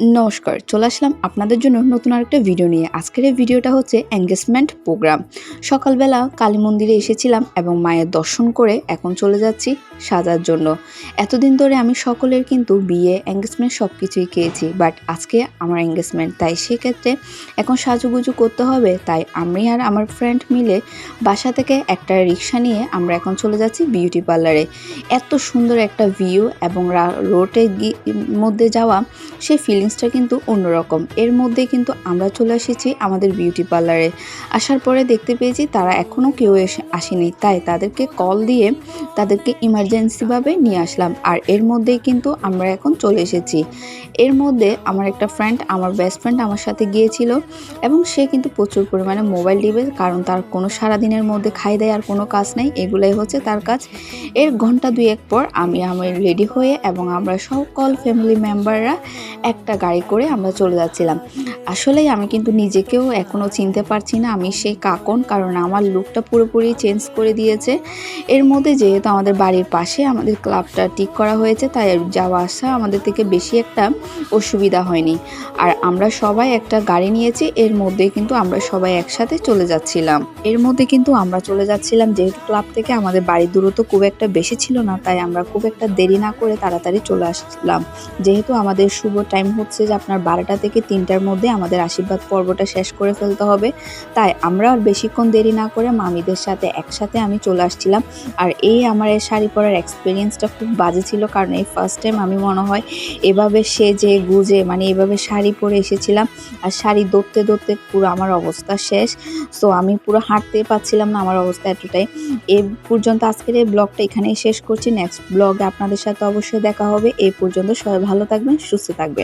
নমস্কার, চলে আসলাম আপনাদের জন্য নতুন আরেকটা ভিডিও নিয়ে। আজকের এই ভিডিওটা হচ্ছে এনগেজমেন্ট প্রোগ্রাম। সকালবেলা কালী মন্দিরে এসেছিলাম এবং মায়ের দর্শন করে এখন চলে যাচ্ছি সাজার জন্য। এতদিন ধরে আমি সকলের কিন্তু বিয়ে, এনগেজমেন্ট সব কিছুই খেয়েছি, বাট আজকে আমার এনগেজমেন্ট, তাই সেক্ষেত্রে এখন সাজুগুজু করতে হবে। তাই আমি আর আমার ফ্রেন্ড মিলে বাসা থেকে একটা রিক্সা নিয়ে আমরা এখন চলে যাচ্ছি বিউটি পার্লারে। এত সুন্দর একটা ভিউ এবং রোডের মধ্যে যাওয়া, সেই ফিলিংসটা কিন্তু অন্যরকম। এর মধ্যে কিন্তু আমরা চলে এসেছি আমাদের বিউটি পার্লারে। আসার পরে দেখতে পেয়েছি তারা এখনও কেউ আসেনি, তাই তাদেরকে কল দিয়ে তাদেরকে ইমার্জেন্সিভাবে নিয়ে আসলাম। আর এর মধ্যেই কিন্তু আমরা এখন চলে এসেছি। এর মধ্যে আমার একটা ফ্রেন্ড, আমার বেস্ট ফ্রেন্ড আমার সাথে গিয়েছিল এবং সে কিন্তু প্রচুর পরিমাণে মোবাইল টিপে, কারণ তার কোনো সারাদিনের মধ্যে খাই দেয় আর কোনো কাজ নেই, এগুলাই হচ্ছে তার কাজ। এর ঘন্টা দুয়েক পর আমি রেডি হয়ে এবং আমরা সকল ফ্যামিলি মেম্বাররা একটা গাড়ি করে আমরা চলে যাচ্ছিলাম। আসলেই আমি কিন্তু নিজেকেও এখনও চিনতে পারছি না আমি সেই কাকন, কারণ আমার লুকটা পুরোপুরি চেঞ্জ করে দিয়েছে। এর মধ্যে যেহেতু আমাদের বাড়ির পাশে আমাদের ক্লাবটা ঠিক করা হয়েছে, তাই যাওয়া আসা আমাদের থেকে বেশি একটা অসুবিধা হয়নি। আর আমরা সবাই একটা গাড়ি নিয়েছি, এর মধ্যে কিন্তু আমরা সবাই একসাথে চলে যাচ্ছিলাম। এর মধ্যে কিন্তু আমরা চলে যাচ্ছিলাম, যেহেতু ক্লাব থেকে আমাদের বাড়ির দূরত্ব খুব একটা বেশি ছিল না, তাই আমরা খুব একটা দেরি না করে তাড়াতাড়ি চলে আসলাম। যেহেতু আমাদের শুভ টাইম হচ্ছে যে আপনার 12টা থেকে 3টার মধ্যে আমাদের আশীর্বাদ পর্বটা শেষ করে ফেলতে হবে, তাই আমরা আর বেশিক্ষণ দেরি না করে মামিদের সাথে একসাথে আমি চলে আসছিলাম। আর আমার এই শাড়ি পরার এক্সপিরিয়েন্সটা খুব বাজে ছিল, কারণ এই ফার্স্ট টাইম আমি মনে হয় এভাবে সেজে গুজে এভাবে শাড়ি পরে এসেছিলাম। আর শাড়ি ধরতে ধরতে পুরো আমার অবস্থা শেষ। সো আমি পুরো হাঁটতে পারছিলাম না, আমার অবস্থা এতটাই। এই পর্যন্ত আজকের এই ব্লগটা এখানেই শেষ করছি। নেক্সট ব্লগে আপনাদের সাথে অবশ্যই দেখা হবে। এই পর্যন্ত সবাই ভালো থাকবেন, সুস্থ থাকবেন।